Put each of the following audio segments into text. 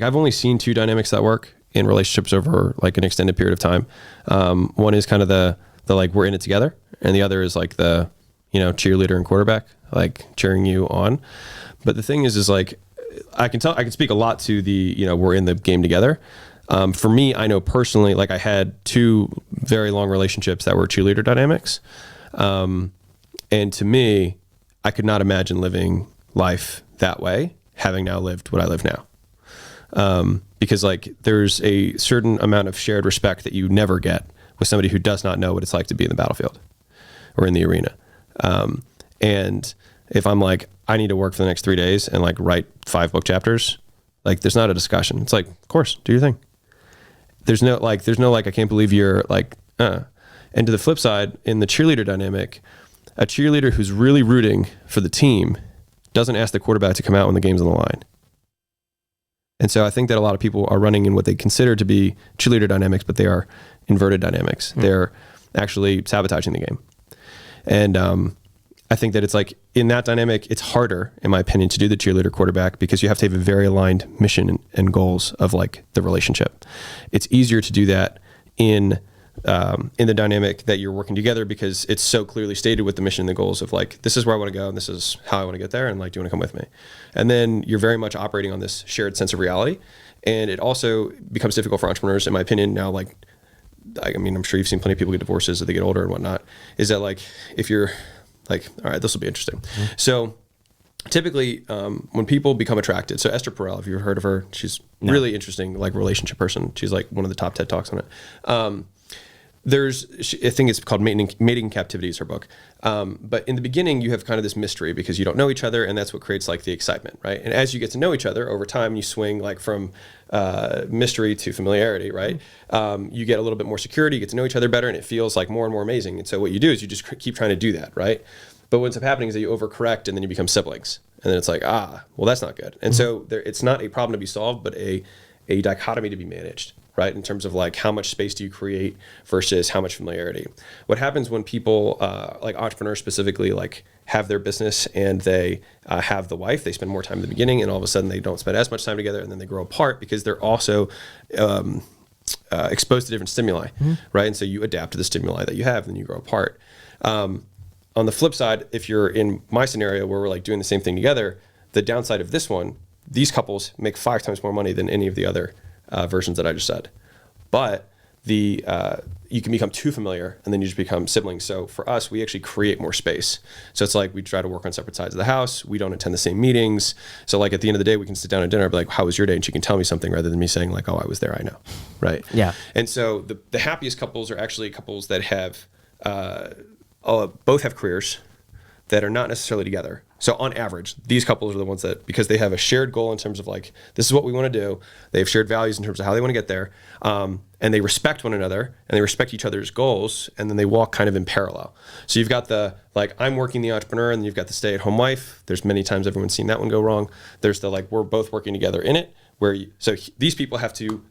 I've only seen two dynamics that work in relationships over like an extended period of time. One is kind of the like we're in it together, and the other is like the, you know, cheerleader and quarterback, like cheering you on. But the thing is like I can speak a lot to the, you know, we're in the game together. For me, I know personally, like I had two very long relationships that were cheerleader dynamics. And to me, I could not imagine living life that way, having now lived what I live now. Because like there's a certain amount of shared respect that you never get with somebody who does not know what it's like to be in the battlefield or in the arena. And if I'm like, I need to work for the next 3 days and like write 5 book chapters, like there's not a discussion. It's like, of course, do your thing. There's no like, I can't believe you're like, And to the flip side, in the cheerleader dynamic, a cheerleader who's really rooting for the team doesn't ask the quarterback to come out when the game's on the line. And so I think that a lot of people are running in what they consider to be cheerleader dynamics, but they are inverted dynamics. They're actually sabotaging the game. And I think that it's like in that dynamic, it's harder, in my opinion, to do the cheerleader quarterback because you have to have a very aligned mission and goals of like the relationship. It's easier to do that in the dynamic that you're working together because it's so clearly stated with the mission and the goals of like, this is where I want to go and this is how I want to get there. And like, do you want to come with me? And then you're very much operating on this shared sense of reality. And it also becomes difficult for entrepreneurs, in my opinion, now, like, I mean, I'm sure you've seen plenty of people get divorces as they get older and whatnot, is that like, if you're like, all right, this will be interesting. Mm-hmm. So typically when people become attracted, so Esther Perel, if you've heard of her, she's really interesting, like relationship person. She's like one of the top TED Talks on it. I think it's called Mating Captivity is her book. But in the beginning, you have kind of this mystery because you don't know each other, and that's what creates like the excitement, right? And as you get to know each other over time, you swing like from mystery to familiarity, right? You get a little bit more security, you get to know each other better, and it feels like more and more amazing. And so what you do is you just keep trying to do that, right? But what ends up happening is that you overcorrect, and then you become siblings. And then it's like, well, that's not good. And so it's not a problem to be solved, but a dichotomy to be managed, right? In terms of like how much space do you create versus how much familiarity. What happens when people, like entrepreneurs specifically, like have their business and they have the wife, they spend more time in the beginning and all of a sudden they don't spend as much time together and then they grow apart because they're also exposed to different stimuli, right? And so you adapt to the stimuli that you have and then you grow apart. On the flip side, if you're in my scenario where we're like doing the same thing together, the downside of this one, these couples make 5 times more money than any of the other versions that I just said. But you can become too familiar and then you just become siblings. So for us, we actually create more space. So it's like we try to work on separate sides of the house. We don't attend the same meetings. So like at the end of the day, we can sit down at dinner and be like, how was your day? And she can tell me something rather than me saying like, oh, I was there, I know, right? Yeah. And so the happiest couples are actually couples that have, both have careers that are not necessarily together. So on average, these couples are the ones that, because they have a shared goal in terms of like, this is what we want to do. They have shared values in terms of how they want to get there. And they respect one another and they respect each other's goals. And then they walk kind of in parallel. So you've got the, like, I'm working the entrepreneur and you've got the stay-at-home wife. There's many times everyone's seen that one go wrong. There's the, like, we're both working together in it these people have to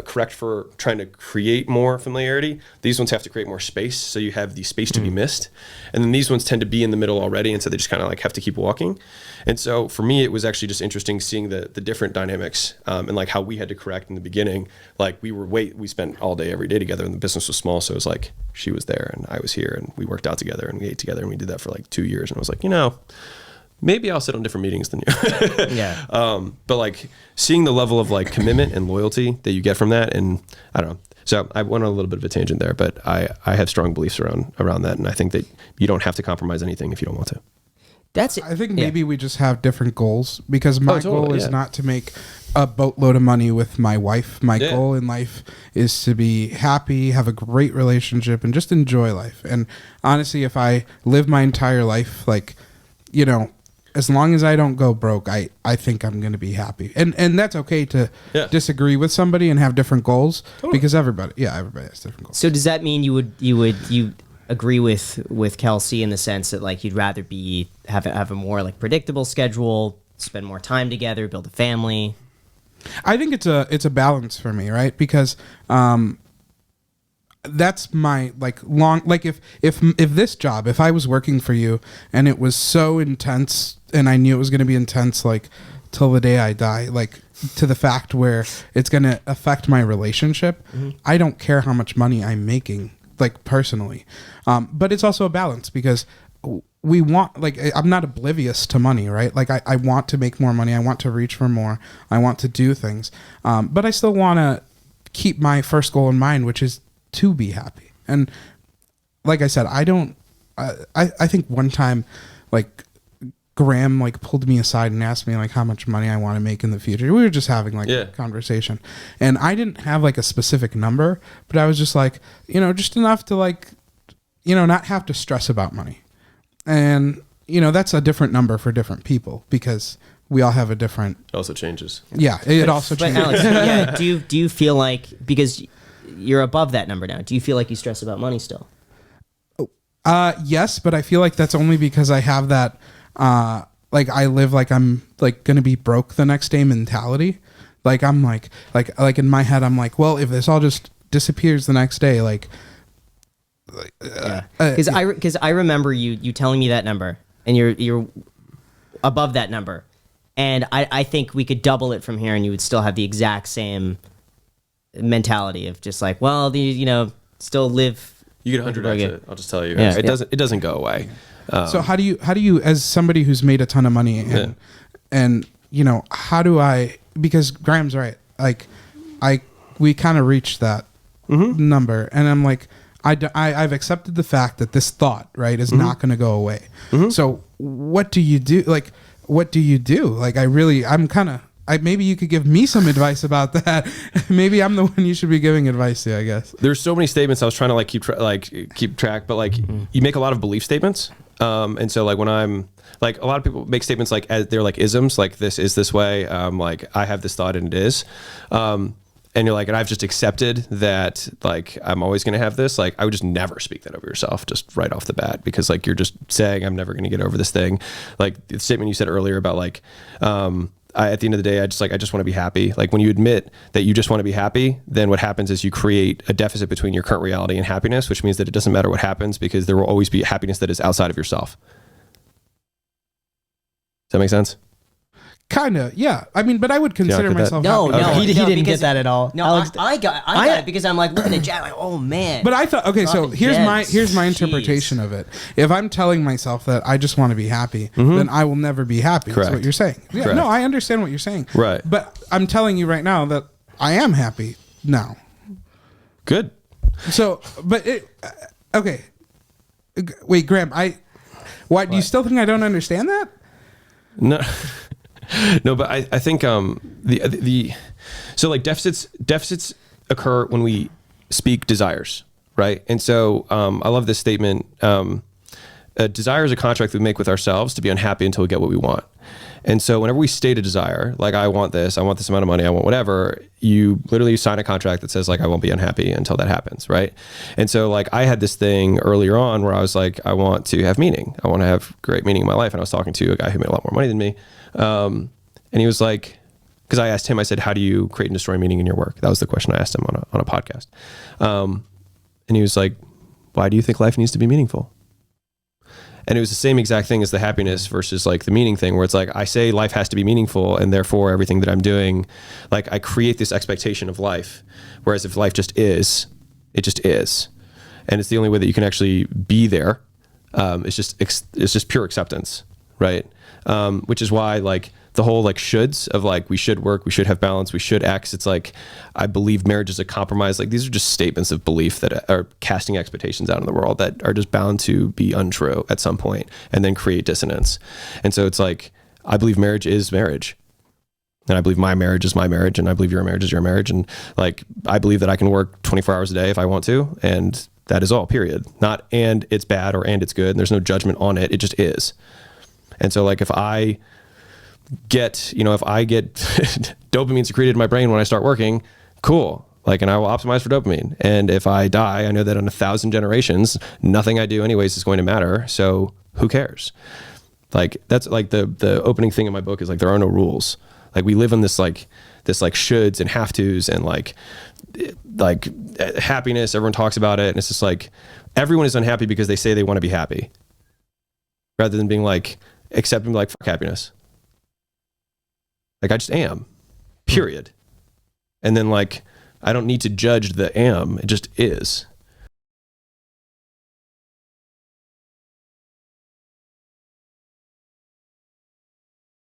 correct for trying to create more familiarity. These ones have to create more space, so you have the space to be missed. And then these ones tend to be in the middle already, and so they just kind of like have to keep walking. And so for me, it was actually just interesting seeing the different dynamics and like how we had to correct in the beginning. Like we spent all day every day together, and the business was small, so it was like she was there and I was here, and we worked out together and we ate together, and we did that for like 2 years. And I was like, maybe I'll sit on different meetings than you. Yeah. But like seeing the level of like commitment and loyalty that you get from that, and I don't know. So I went on a little bit of a tangent there, but I have strong beliefs around that, and I think that you don't have to compromise anything if you don't want to. I think maybe we just have different goals, because my goal is not to make a boatload of money with my wife. My goal in life is to be happy, have a great relationship, and just enjoy life. And honestly, if I live my entire life, like, as long as I don't go broke, I think I'm going to be happy. And that's okay to disagree with somebody and have different goals, because everybody has different goals. So does that mean you agree with Kelsey in the sense that like you'd rather have a more like predictable schedule, spend more time together, build a family? I think it's a balance for me, right? Because that's my if this job, if I was working for you and it was so intense and I knew it was going to be intense like till the day I die, like to the fact where it's going to affect my relationship. I don't care how much money I'm making, like personally. But it's also a balance because we want, like, I'm not oblivious to money, right? Like I want to make more money. I want to reach for more. I want to do things. But I still want to keep my first goal in mind, which is to be happy. And like I said, I think one time, like, Graham like pulled me aside and asked me like how much money I want to make in the future. We were just having like a conversation, and I didn't have like a specific number, but I was just like, just enough to like, not have to stress about money. And that's a different number for different people because we all have a different. It also changes. Yeah, it also changes. But Alex, do you feel like, because you're above that number now, do you feel like you stress about money still? Yes, but I feel like that's only because I have that. Like I live like I'm like gonna be broke the next day mentality. Like I'm like in my head I'm like, well, if this all just disappears the next day, because I remember you telling me that number, and you're above that number, and I think we could double it from here, and you would still have the exact same mentality of just like, well, still live. You get 100x it. I'll just tell you, it doesn't go away. So how do you, as somebody who's made a ton of money and how do I, because Graham's right, like we kind of reached that number, and I'm like, I've accepted the fact that this thought, right, is not going to go away. So what do you do? Like, maybe you could give me some advice about that. Maybe I'm the one you should be giving advice to, I guess. There's so many statements I was trying to like keep track, but like you make a lot of belief statements. And so like when I'm like, a lot of people make statements like they're like isms, like this is this way. Like I have this thought and it is. And you're like, and I've just accepted that like I'm always going to have this. Like I would just never speak that over yourself just right off the bat, because like you're just saying I'm never going to get over this thing. Like the statement you said earlier about like, at the end of the day, I just want to be happy. Like when you admit that you just want to be happy, then what happens is you create a deficit between your current reality and happiness, which means that it doesn't matter what happens because there will always be happiness that is outside of yourself. Does that make sense? Kind of, yeah. I mean, but I would consider myself happy. No, he didn't get that at all. No, Alex, I got it because I'm like looking at Jack like, oh man. But I thought, okay, so here's my interpretation of it. If I'm telling myself that I just want to be happy, then I will never be happy. Correct. That's what you're saying. Yeah, Correct. no, I understand what you're saying. Right. But I'm telling you right now that I am happy now. Good. So, but okay. Wait, Graham, what? Do you still think I don't understand that? No. No, but I think so like deficits occur when we speak desires, right? And so I love this statement. A desire is a contract we make with ourselves to be unhappy until we get what we want. And so whenever we state a desire, like I want this amount of money, I want whatever, you literally sign a contract that says like, I won't be unhappy until that happens. Right. And so like I had this thing earlier on where I was like, I want to have meaning. I want to have great meaning in my life. And I was talking to a guy who made a lot more money than me. And he was like, because I asked him, I said, how do you create and destroy meaning in your work? That was the question I asked him on a podcast. And he was like, why do you think life needs to be meaningful? And it was the same exact thing as the happiness versus like the meaning thing, where it's like, I say life has to be meaningful, and therefore everything that I'm doing, like I create this expectation of life. Whereas if life just is, it just is. And it's the only way that you can actually be there. It's just pure acceptance. Right. Which is why like the whole like shoulds of like, we should work, we should have balance, we should X. It's like, I believe marriage is a compromise. Like these are just statements of belief that are casting expectations out in the world that are just bound to be untrue at some point and then create dissonance. And so it's like, I believe marriage is marriage. And I believe my marriage is my marriage. And I believe your marriage is your marriage. And like, I believe that I can work 24 hours a day if I want to. And that is all, period. Not, and it's bad or, and it's good. And there's no judgment on it. It just is. And so like if I get dopamine secreted in my brain when I start working, cool. Like, and I will optimize for dopamine. And if I die, I know that in 1,000 generations, nothing I do anyways is going to matter. So who cares? Like, that's like the opening thing in my book is like, there are no rules. Like we live in this shoulds and have tos and like happiness. Everyone talks about it. And it's just like, everyone is unhappy because they say they want to be happy rather than being like, accepting like fuck happiness. Like I just am, period. And then like, I don't need to judge the am, it just is.